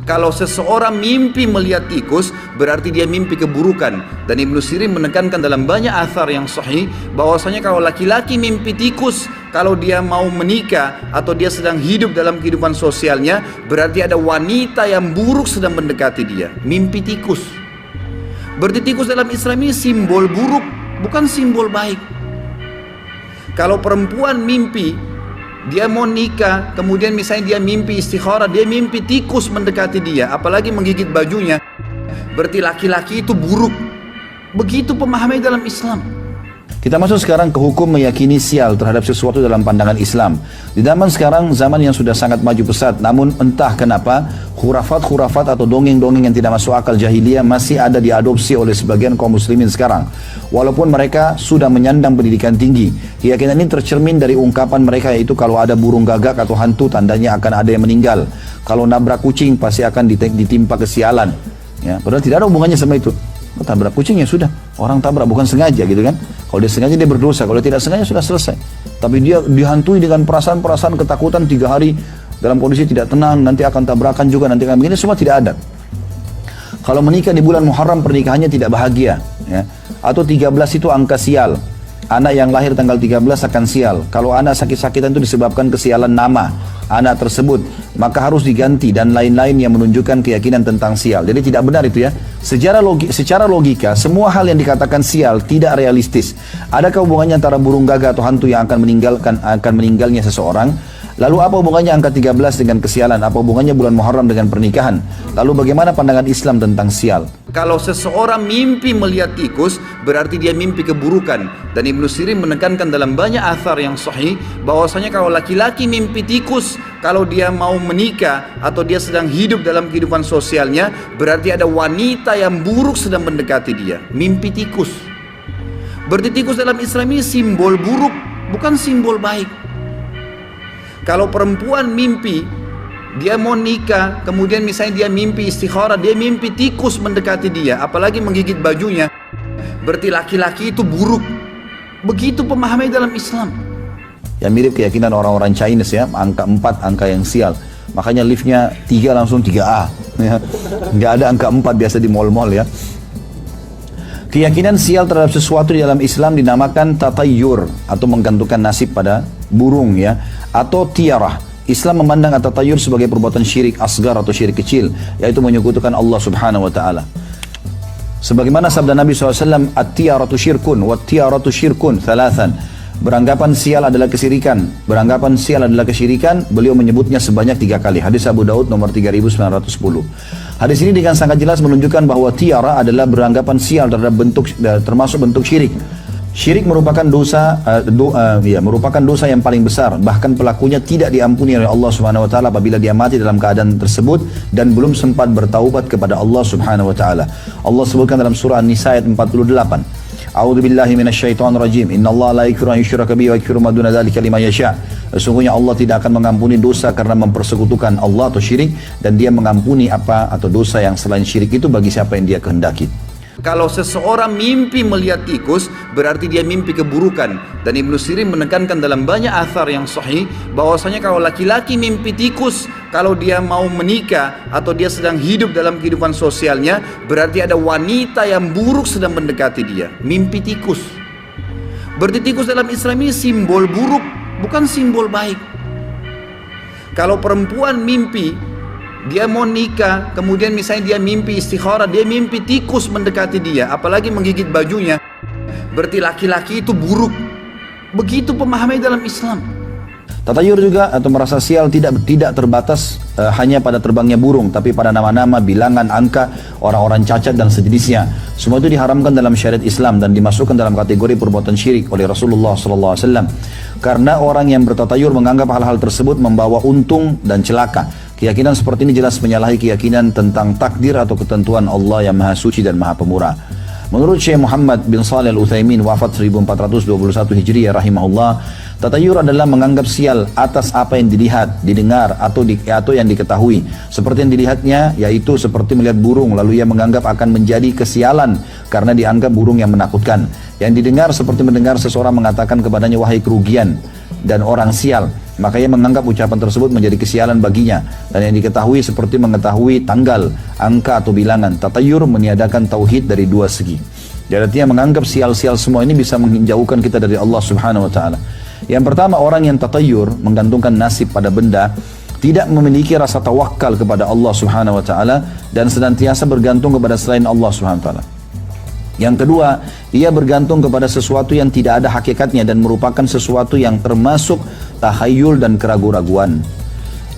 Kalau seseorang mimpi melihat tikus, berarti dia mimpi keburukan. Dan Ibnu Sirin menekankan dalam banyak athar yang sahih bahwasanya kalau laki-laki mimpi tikus, kalau dia mau menikah atau dia sedang hidup dalam kehidupan sosialnya, berarti ada wanita yang buruk sedang mendekati dia. Mimpi tikus. Berarti tikus dalam Islam ini simbol buruk, bukan simbol baik. Kalau perempuan mimpi dia mau nikah, kemudian misalnya dia mimpi istikharah, dia mimpi tikus mendekati dia, apalagi menggigit bajunya, berarti laki-laki itu buruk. Begitu pemahaman dalam Islam. Kita masuk sekarang ke hukum meyakini sial terhadap sesuatu dalam pandangan Islam. Di zaman sekarang, zaman yang sudah sangat maju pesat, namun entah kenapa khurafat-khurafat atau dongeng-dongeng yang tidak masuk akal jahiliyah masih ada diadopsi oleh sebagian kaum muslimin sekarang. Walaupun mereka sudah menyandang pendidikan tinggi, keyakinan ini tercermin dari ungkapan mereka, yaitu kalau ada burung gagak atau hantu tandanya akan ada yang meninggal. Kalau nabrak kucing pasti akan ditimpa kesialan. Ya, padahal tidak ada hubungannya sama itu. Tabrak kucing ya sudah, orang tabrak bukan sengaja gitu kan. Kalau dia sengaja dia berdosa, kalau tidak sengaja sudah selesai. Tapi dia dihantui dengan perasaan-perasaan ketakutan 3 hari dalam kondisi tidak tenang, nanti akan tabrakan juga, nanti akan begini, semua tidak ada. Kalau menikah di bulan Muharram pernikahannya tidak bahagia, ya. Atau 13 itu angka sial. Anak yang lahir tanggal 13 akan sial. Kalau anak sakit-sakitan itu disebabkan kesialan nama anak tersebut, maka harus diganti dan lain-lain yang menunjukkan keyakinan tentang sial. Jadi tidak benar itu ya. Secara logika, semua hal yang dikatakan sial tidak realistis. Adakah hubungannya antara burung gagak atau hantu yang akan meninggalnya seseorang? Lalu apa hubungannya angka 13 dengan kesialan? Apa hubungannya bulan Muharram dengan pernikahan? Lalu bagaimana pandangan Islam tentang sial? Kalau seseorang mimpi melihat tikus, berarti dia mimpi keburukan. Dan Ibnu Sirin menekankan dalam banyak athar yang sahih bahwasanya kalau laki-laki mimpi tikus, kalau dia mau menikah atau dia sedang hidup dalam kehidupan sosialnya, berarti ada wanita yang buruk sedang mendekati dia. Mimpi tikus. Berarti tikus dalam Islam ini simbol buruk, bukan simbol baik. Kalau perempuan mimpi dia mau nikah, kemudian misalnya dia mimpi istikharah, dia mimpi tikus mendekati dia, apalagi menggigit bajunya, berarti laki-laki itu buruk. Begitu pemahaman dalam Islam. Yang mirip keyakinan orang-orang Chinese ya, angka 4 angka yang sial. Makanya liftnya 3 langsung 3A. Ya. Nggak ada angka 4 biasa di mall-mall ya. Keyakinan sial terhadap sesuatu di dalam Islam dinamakan tatayyur atau menggantungkan nasib pada burung ya, atau tiarah. Islam memandang at-tatayyur sebagai perbuatan syirik asgar atau syirik kecil, yaitu menyekutukan Allah Subhanahu wa taala. Sebagaimana sabda Nabi SAW, at-tiaratu syirkun wat-tiaratu syirkun thalathan. Beranggapan sial adalah kesyirikan. Beranggapan sial adalah kesyirikan, beliau menyebutnya sebanyak 3 kali. Hadis Abu Daud nomor 3910. Hadis ini dengan sangat jelas menunjukkan bahwa tiara adalah beranggapan sial termasuk bentuk syirik. Syirik merupakan merupakan dosa yang paling besar. Bahkan pelakunya tidak diampuni oleh Allah Subhanahu wa taala apabila dia mati dalam keadaan tersebut dan belum sempat bertaubat kepada Allah Subhanahu wa taala. Allah sebutkan dalam surah An-Nisa ayat 48. A'udzu billahi minasyaitonir rajim. Innallaha la yaghfiru an yushraka bihi wa yaghfiru ma duna dzalika liman yasha. Sesungguhnya Allah tidak akan mengampuni dosa karena mempersekutukan Allah atau syirik, dan dia mengampuni apa atau dosa yang selain syirik itu bagi siapa yang dia kehendaki. Kalau seseorang mimpi melihat tikus, berarti dia mimpi keburukan. Dan Ibnu Sirin menekankan dalam banyak athar yang sahih bahwasanya kalau laki-laki mimpi tikus, kalau dia mau menikah atau dia sedang hidup dalam kehidupan sosialnya, berarti ada wanita yang buruk sedang mendekati dia. Mimpi tikus. Berarti tikus dalam Islam ini simbol buruk, bukan simbol baik. Kalau perempuan mimpi dia mau nikah, kemudian misalnya dia mimpi istikharah, dia mimpi tikus mendekati dia, apalagi menggigit bajunya, berarti laki-laki itu buruk. Begitu pemahaman dalam Islam. Tatayur juga atau merasa sial tidak terbatas hanya pada terbangnya burung, tapi pada nama-nama, bilangan, angka, orang-orang cacat dan sejenisnya. Semua itu diharamkan dalam syariat Islam dan dimasukkan dalam kategori perbuatan syirik oleh Rasulullah SAW. Karena orang yang bertatayur menganggap hal-hal tersebut membawa untung dan celaka. Keyakinan seperti ini jelas menyalahi keyakinan tentang takdir atau ketentuan Allah yang Maha Suci dan Maha Pemurah. Menurut Syekh Muhammad bin Shalih Al-Utsaimin wafat 1421 Hijriah rahimahullah, tatayur adalah menganggap sial atas apa yang dilihat, didengar atau yang diketahui. Seperti yang dilihatnya, yaitu seperti melihat burung lalu ia menganggap akan menjadi kesialan karena dianggap burung yang menakutkan. Yang didengar seperti mendengar seseorang mengatakan kepadanya wahai kerugian dan orang sial. Maka ia menganggap ucapan tersebut menjadi kesialan baginya, dan yang diketahui seperti mengetahui tanggal, angka atau bilangan. Tatayur meniadakan tauhid dari dua segi. Jadi dia menganggap sial-sial semua ini bisa menjauhkan kita dari Allah Subhanahu wa taala. Yang pertama, orang yang tatayur, menggantungkan nasib pada benda, tidak memiliki rasa tawakal kepada Allah Subhanahu wa taala dan senantiasa bergantung kepada selain Allah Subhanahu wa taala. Yang kedua, ia bergantung kepada sesuatu yang tidak ada hakikatnya dan merupakan sesuatu yang termasuk tahayul dan keraguan-raguan.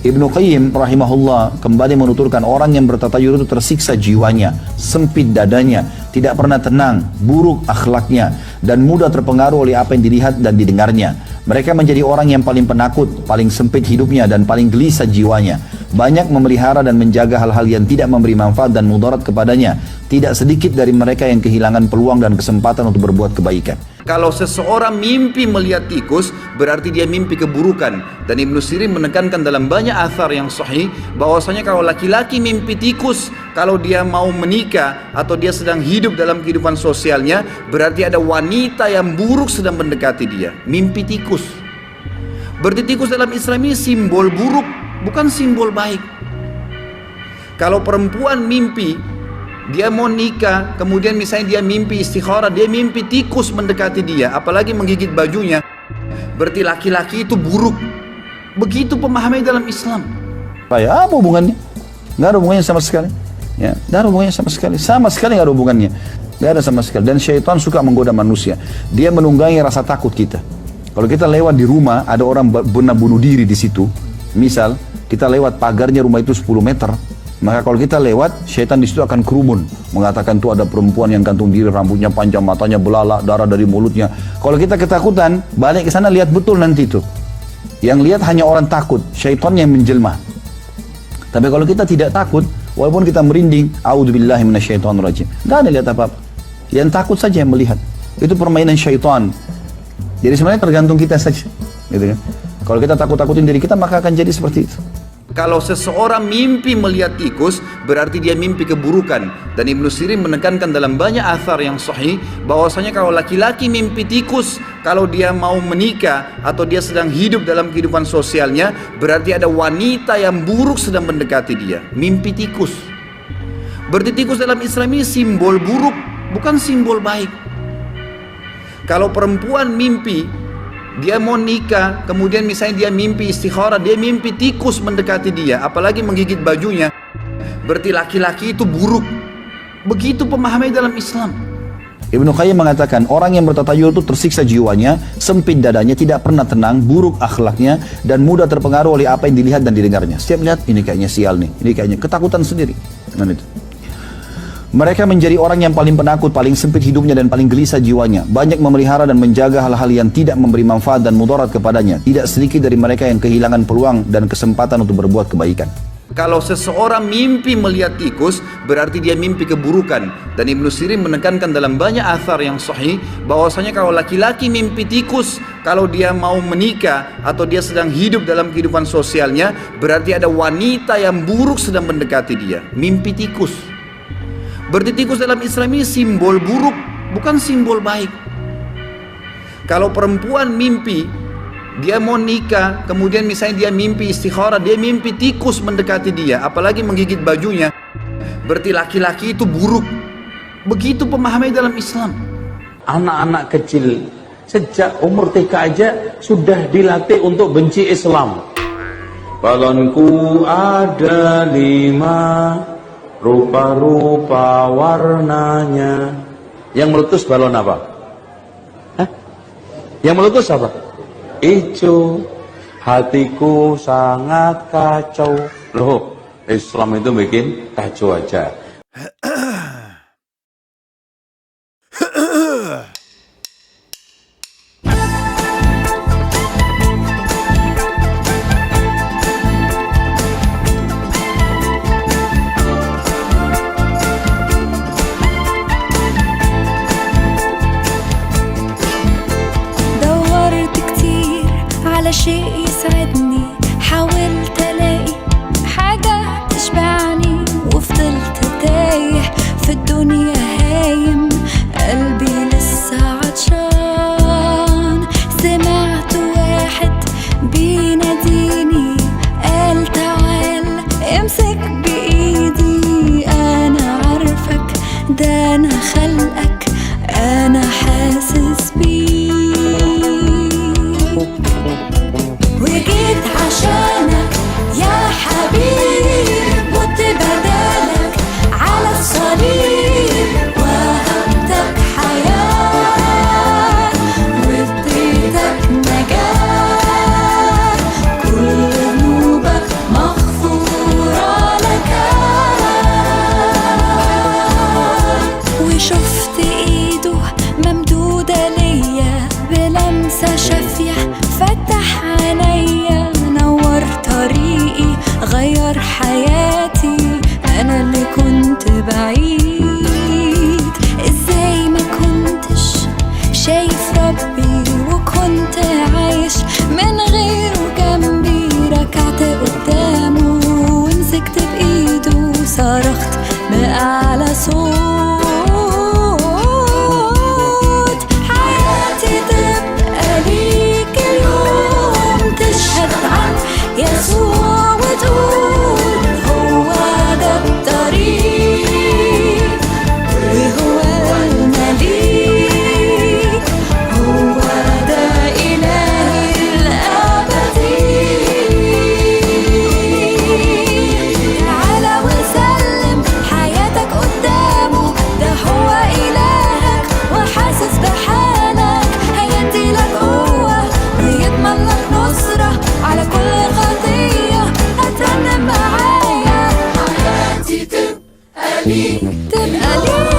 Ibnu Qayyim rahimahullah kembali menuturkan orang yang bertatayur itu tersiksa jiwanya, sempit dadanya, tidak pernah tenang, buruk akhlaknya, dan mudah terpengaruh oleh apa yang dilihat dan didengarnya. Mereka menjadi orang yang paling penakut, paling sempit hidupnya, dan paling gelisah jiwanya. Banyak memelihara dan menjaga hal-hal yang tidak memberi manfaat dan mudarat kepadanya. Tidak sedikit dari mereka yang kehilangan peluang dan kesempatan untuk berbuat kebaikan. Kalau seseorang mimpi melihat tikus, berarti dia mimpi keburukan. Dan Ibnu Sirin menekankan dalam banyak athar yang sahih, bahwasanya kalau laki-laki mimpi tikus, kalau dia mau menikah atau dia sedang hidup dalam kehidupan sosialnya, berarti ada wanita yang buruk sedang mendekati dia. Mimpi tikus. Berarti tikus dalam Islam ini simbol buruk, bukan simbol baik. Kalau perempuan mimpi dia mau nikah, kemudian misalnya dia mimpi istikharah, dia mimpi tikus mendekati dia, apalagi menggigit bajunya, berarti laki-laki itu buruk. Begitu pemahaman dalam Islam. Apa hubungannya? Nggak ada hubungannya sama sekali. Ya, nggak ada hubungannya sama sekali. Sama sekali nggak ada hubungannya. Nggak ada sama sekali. Dan syaitan suka menggoda manusia. Dia menunggangi rasa takut kita. Kalau kita lewat di rumah, ada orang bunuh diri di situ. Misal, kita lewat pagarnya rumah itu 10 meter. Maka kalau kita lewat, syaitan di situ akan kerumun, mengatakan tuh ada perempuan yang gantung diri, rambutnya panjang, matanya belalak, darah dari mulutnya. Kalau kita ketakutan, balik ke sana lihat betul nanti itu. Yang lihat hanya orang takut, syaitan yang menjelma. Tapi kalau kita tidak takut, walaupun kita merinding, a'udzubillahi minasyaitonirrajim, nggak ada lihat apa-apa. Yang takut saja yang melihat. Itu permainan syaitan. Jadi sebenarnya tergantung kita saja, gitu kan? Kalau kita takut-takutin diri kita, maka akan jadi seperti itu. Kalau seseorang mimpi melihat tikus, berarti dia mimpi keburukan. Dan Ibnu Sirin menekankan dalam banyak athar yang sahih, bahwasanya kalau laki-laki mimpi tikus, kalau dia mau menikah atau dia sedang hidup dalam kehidupan sosialnya, berarti ada wanita yang buruk sedang mendekati dia. Mimpi tikus. Berarti tikus dalam Islam ini simbol buruk, bukan simbol baik. Kalau perempuan mimpi dia mau nikah, kemudian misalnya dia mimpi istikharah, dia mimpi tikus mendekati dia, apalagi menggigit bajunya, berarti laki-laki itu buruk. Begitu pemahaman dalam Islam. Ibnu Qayyim mengatakan, orang yang bertatayur itu tersiksa jiwanya, sempit dadanya, tidak pernah tenang, buruk akhlaknya, dan mudah terpengaruh oleh apa yang dilihat dan didengarnya. Setiap lihat, ini kayaknya sial nih, ini kayaknya ketakutan sendiri. Itu. Mereka menjadi orang yang paling penakut, paling sempit hidupnya, dan paling gelisah jiwanya. Banyak memelihara dan menjaga hal-hal yang tidak memberi manfaat dan mudarat kepadanya. Tidak sedikit dari mereka yang kehilangan peluang dan kesempatan untuk berbuat kebaikan. Kalau seseorang mimpi melihat tikus, berarti dia mimpi keburukan. Dan Ibnu Sirin menekankan dalam banyak athar yang sahih, bahwasanya kalau laki-laki mimpi tikus, kalau dia mau menikah atau dia sedang hidup dalam kehidupan sosialnya, berarti ada wanita yang buruk sedang mendekati dia. Mimpi tikus. Berarti tikus dalam Islam ini simbol buruk, bukan simbol baik. Kalau perempuan mimpi dia mau nikah, kemudian misalnya dia mimpi istikharah, dia mimpi tikus mendekati dia, apalagi menggigit bajunya, berarti laki-laki itu buruk. Begitu pemahaman dalam Islam. Anak-anak kecil sejak umur TK aja sudah dilatih untuk benci Islam. Balonku ada 5, rupa-rupa warnanya. Yang meletus balon apa? Hah? Yang meletus apa? Ijo. Hatiku sangat kacau. Loh, Islam itu bikin kacau aja. شيء يسعدني حاولت الاقي حاجة تشبعني وفضلت بأعلى صوت. حياتي تبقى ليك اليوم، تشهد عن يسوع وتقول هو ده الطريق وهو المليك، هو ده إلهي الأبدي. تعالى وسلم حياتك قدامه، ده هو إلهك وحاسس بحالك، هيديلك قوة ويضمن لك نصرة على كل خطية. هترنم معايا حياتي تبقى ليك، تبقى ليك.